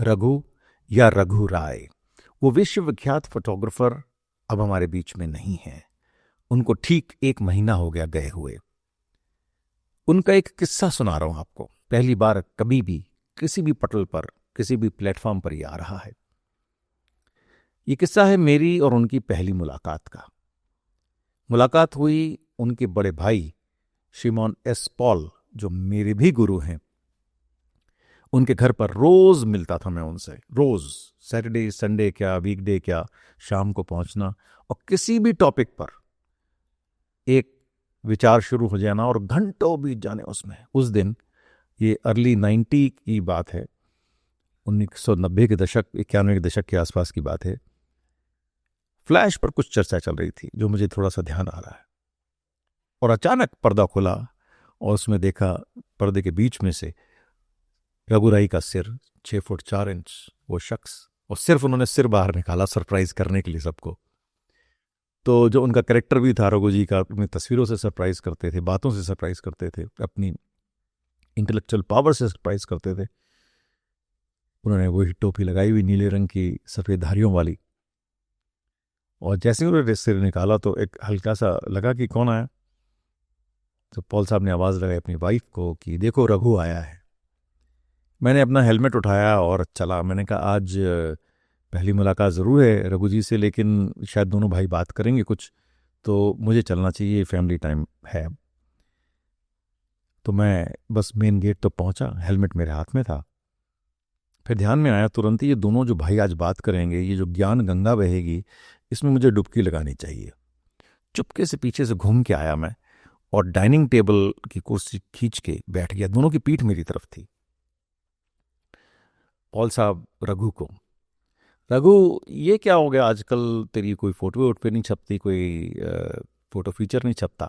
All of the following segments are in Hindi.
रघु या रघु राय, वो विश्वविख्यात फोटोग्राफर अब हमारे बीच में नहीं हैं। उनको ठीक 1 महीना हो गया गए हुए। उनका एक किस्सा सुना रहा हूं आपको। पहली बार कभी भी किसी भी पटल पर, किसी भी प्लेटफॉर्म पर ये आ रहा है। ये किस्सा है मेरी और उनकी पहली मुलाकात का। मुलाकात हुई उनके बड़े भाई श्रीमान एस पॉल, जो मेरे भी गुरु हैं, उनके घर पर। रोज मिलता था मैं उनसे, रोज, सैटरडे संडे क्या, वीकडे क्या, शाम को पहुंचना और किसी भी टॉपिक पर एक विचार शुरू हो जाना और घंटों बीत जाने उसमें। उस दिन, ये अर्ली 90 की बात है, 1990 के दशक, 91 के दशक के आसपास की बात है। फ्लैश पर कुछ चर्चा चल रही थी जो मुझे थोड़ा सा ध्यान आ रहा है, और अचानक पर्दा खुला और उसमें देखा पर्दे के बीच में से रघु राय का सिर, 6 फुट 4 इंच वो शख्स, और सिर्फ उन्होंने सिर बाहर निकाला सरप्राइज करने के लिए सबको। तो जो उनका कैरेक्टर भी था रघु जी का, अपनी तस्वीरों से सरप्राइज करते थे, बातों से सरप्राइज करते थे, अपनी इंटेलेक्चुअल पावर से सरप्राइज करते थे। उन्होंने वही टोपी लगाई हुई नीले रंग की सफ़ेद धारियों वाली, और जैसे ही उन्होंने सिर निकाला तो एक हल्का सा लगा कि कौन आया। तो पॉल साहब ने आवाज़ लगाई अपनी वाइफ को कि देखो रघु आया है। मैंने अपना हेलमेट उठाया और चला। मैंने कहा आज पहली मुलाकात ज़रूर है रघु जी से, लेकिन शायद दोनों भाई बात करेंगे कुछ, तो मुझे चलना चाहिए, फैमिली टाइम है। तो मैं बस मेन गेट तो पहुंचा, हेलमेट मेरे हाथ में था। फिर ध्यान में आया तुरंत ही, ये दोनों जो भाई आज बात करेंगे, ये जो ज्ञान गंगा बहेगी, इसमें मुझे डुबकी लगानी चाहिए। चुपके से पीछे से घूम के आया मैं और डाइनिंग टेबल की कुर्सी खींच के बैठ गया। दोनों की पीठ मेरी तरफ थी। पॉल साहब रघु को, रघु ये क्या हो गया आजकल, तेरी कोई फोटो वोट पे नहीं छपती, कोई फोटो फीचर नहीं छपता?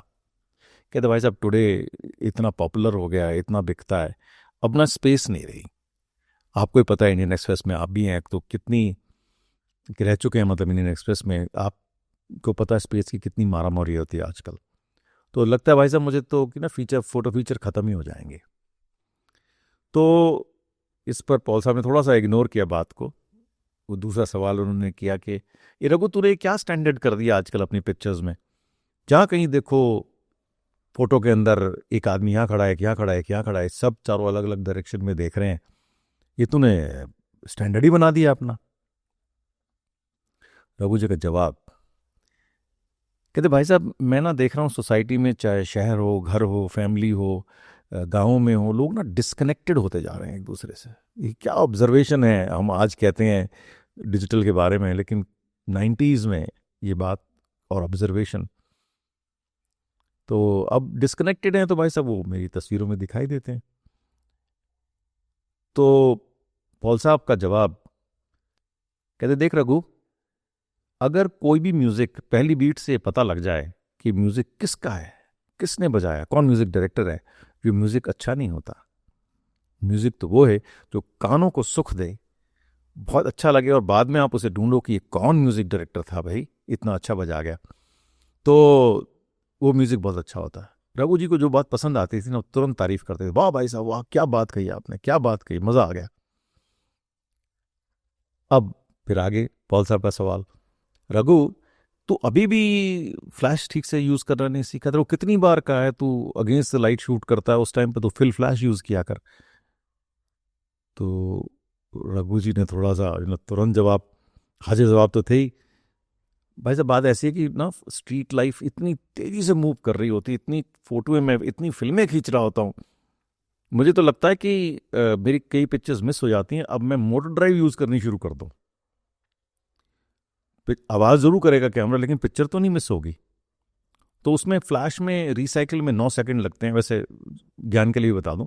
कहते भाई साहब टुडे इतना पॉपुलर हो गया है, इतना बिकता है, अब ना स्पेस नहीं रही। आपको ही पता है इंडियन एक्सप्रेस में आप भी हैं, तो कितनी रह चुके हैं, मतलब इंडियन एक्सप्रेस में आपको पता है स्पेस की कितनी मारामारी होती है आजकल। तो लगता है भाई साहब मुझे तो कि ना फोटो फीचर ख़त्म ही हो जाएंगे। तो इस पर पॉल साहब ने थोड़ा सा इग्नोर किया बात को। वो दूसरा सवाल उन्होंने किया कि ये रघु तूने क्या स्टैंडर्ड कर दिया आजकल अपनी पिक्चर्स में, जहाँ कहीं देखो फोटो के अंदर एक आदमी यहाँ खड़ा है, यहाँ खड़ा है, यहाँ खड़ा है, सब चारों अलग अलग डायरेक्शन में देख रहे हैं, ये तूने स्टैंडर्ड ही बना दिया अपना। रघु जी का जवाब, कहते भाई साहब मैं ना देख रहा हूँ सोसाइटी में, चाहे शहर हो, घर हो, फैमिली हो, गाँव में हो, लोग ना डिस्कनेक्टेड होते जा रहे हैं एक दूसरे से। ये क्या ऑब्जर्वेशन है, हम आज कहते हैं डिजिटल के बारे में, लेकिन 90s में ये बात और ऑब्जर्वेशन। तो अब डिस्कनेक्टेड हैं तो भाई साहब वो मेरी तस्वीरों में दिखाई देते हैं। तो पॉल साहब का जवाब, कहते देख रघु, अगर कोई भी म्यूजिक पहली बीट से पता लग जाए कि म्यूजिक किसका है, किसने बजाया, कौन म्यूजिक डायरेक्टर है, जो म्यूजिक अच्छा नहीं होता। म्यूजिक तो वो है जो कानों को सुख दे, बहुत अच्छा लगे, और बाद में आप उसे ढूंढो कि ये कौन म्यूजिक डायरेक्टर था भाई, इतना अच्छा बजा गया, तो वो म्यूजिक बहुत अच्छा होता है। रघु जी को जो बात पसंद आती थी ना, तुरंत तारीफ करते थे, वाह भाई साहब वाह, क्या बात कही आपने, क्या बात कही, मजा आ गया। अब फिर आगे पॉल साहब का सवाल, रघु तू अभी भी फ्लैश ठीक से यूज करना नहीं सीखा? तो कितनी बार का है तू अगेंस्ट द लाइट शूट करता है, उस टाइम पे तो फिल फ्लैश यूज किया कर। तो रघु जी ने थोड़ा सा तुरंत जवाब, हाजिर जवाब तो थे ही। भाई साहब बात ऐसी है कि ना स्ट्रीट लाइफ इतनी तेजी से मूव कर रही होती, इतनी फोटोएं, मैं इतनी फिल्में खींच रहा होता हूँ, मुझे तो लगता है कि मेरी कई पिक्चर्स मिस हो जाती हैं। अब मैं मोटर ड्राइव यूज करनी शुरू कर दूं, आवाज जरूर करेगा कैमरा, लेकिन पिक्चर तो नहीं मिस होगी। तो उसमें फ्लैश में रिसाइकिल में 9 सेकंड लगते हैं, वैसे ज्ञान के लिए बता दूं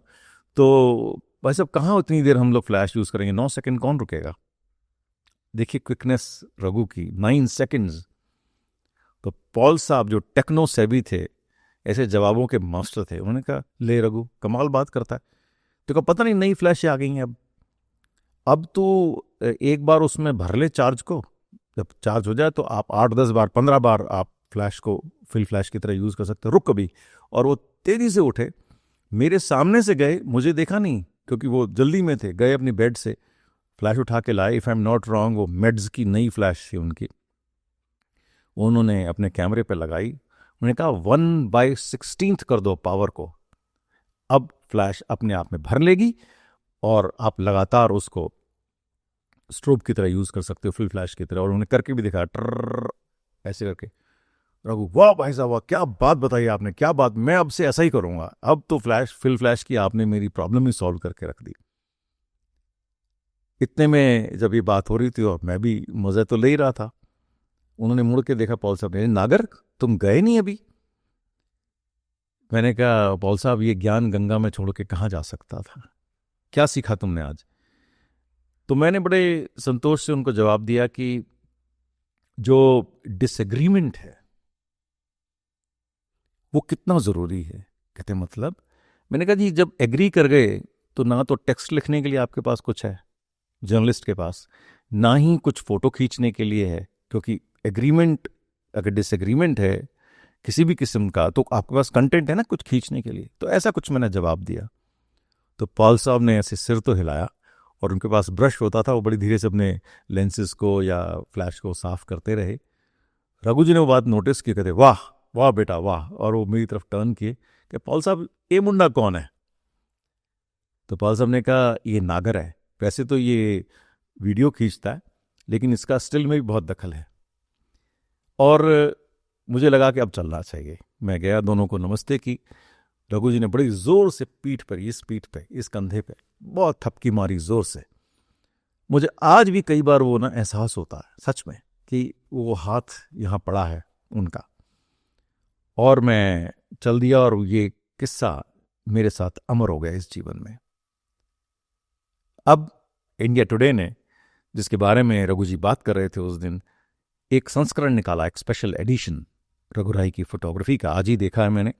तो भाई साहब कहाँ उतनी देर हम लोग फ्लैश यूज करेंगे, 9 सेकंड कौन रुकेगा। देखिए क्विकनेस रघु की, 9 सेकंड्स। तो पॉल साहब जो टेक्नो सेवी थे, ऐसे जवाबों के मास्टर थे, उन्होंने कहा ले रघु कमाल बात करता है, तो कहा पता नहीं नई फ्लैश आ गई हैं अब तो एक बार उसमें भर ले चार्ज को, जब चार्ज हो जाए तो आप 8-10 बार 15 बार आप फ्लैश को फिल फ्लैश की तरह यूज कर सकते हो, रुक कभी। और वो तेजी से उठे, मेरे सामने से गए, मुझे देखा नहीं क्योंकि वो जल्दी में थे, गए अपनी बेड से, फ्लैश उठा के लाए। If I am not wrong वो मेड्स की नई फ्लैश थी उनकी। उन्होंने अपने कैमरे पे लगाई, उन्होंने कहा 1/16 कर दो पावर को, अब फ्लैश अपने आप में भर लेगी और आप लगातार उसको स्ट्रोब की तरह यूज कर सकते हो, फुल फ्लैश की तरह। और उन्होंने करके भी दिखाया, ट्रर ऐसे करके। रघु, वाह भाई साहब वाह, क्या बात बताई आपने, क्या बात, मैं अब से ऐसा ही करूंगा। अब तो फ्लैश, फुल फ्लैश की आपने मेरी प्रॉब्लम ही सॉल्व करके रख दी। इतने में जब ये बात हो रही थी और मैं भी मजे तो ले ही रहा था, उन्होंने मुड़ के देखा पॉल साहब ने, नागर तुम गए नहीं अभी? मैंने कहा पॉल साहब ये ज्ञान गंगा में छोड़ के कहाँ जा सकता था, क्या सीखा तुमने आज? तो मैंने बड़े संतोष से उनको जवाब दिया कि जो डिसएग्रीमेंट है वो कितना जरूरी है। कहते मतलब? मैंने कहा जी जब एग्री कर गए तो ना तो टेक्स्ट लिखने के लिए आपके पास कुछ है जर्नलिस्ट के पास, ना ही कुछ फोटो खींचने के लिए है, क्योंकि एग्रीमेंट, अगर डिसएग्रीमेंट है किसी भी किस्म का तो आपके पास कंटेंट है ना कुछ खींचने के लिए। तो ऐसा कुछ मैंने जवाब दिया। तो पॉल साहब ने ऐसे सिर तो हिलाया और उनके पास ब्रश होता था, वो बड़ी धीरे से अपने लेंसेज को या फ्लैश को साफ करते रहे। रघु जी ने वो बात नोटिस की, कहते वाह वाह बेटा वाह, और वो मेरी तरफ टर्न किए कि पॉल साहब ये मुंडा कौन है? तो पॉल साहब ने कहा ये नागर है, वैसे तो ये वीडियो खींचता है लेकिन इसका स्टिल में भी बहुत दखल है। और मुझे लगा कि अब चलना चाहिए। मैं गया, दोनों को नमस्ते की। रघु जी ने बड़ी जोर से पीठ पे, इस कंधे पे बहुत थपकी मारी जोर से। मुझे आज भी कई बार वो ना एहसास होता है सच में कि वो हाथ यहाँ पड़ा है उनका। और मैं चल दिया और ये किस्सा मेरे साथ अमर हो गया इस जीवन में। अब इंडिया टुडे ने, जिसके बारे में रघु जी बात कर रहे थे उस दिन, एक संस्करण निकाला, एक स्पेशल एडिशन रघुराई की फोटोग्राफी का। आज ही देखा है मैंने,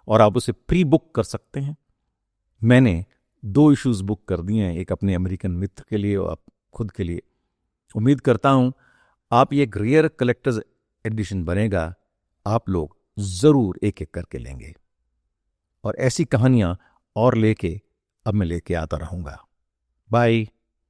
और आप उसे प्री बुक कर सकते हैं। मैंने 2 इश्यूज बुक कर दिए हैं, एक अपने अमेरिकन मित्र के लिए और आप खुद के लिए। उम्मीद करता हूं आप ये एक रेयर कलेक्टर्स एडिशन बनेगा, आप लोग जरूर एक एक करके लेंगे। और ऐसी कहानियां और लेके अब मैं लेके आता रहूंगा। बाय।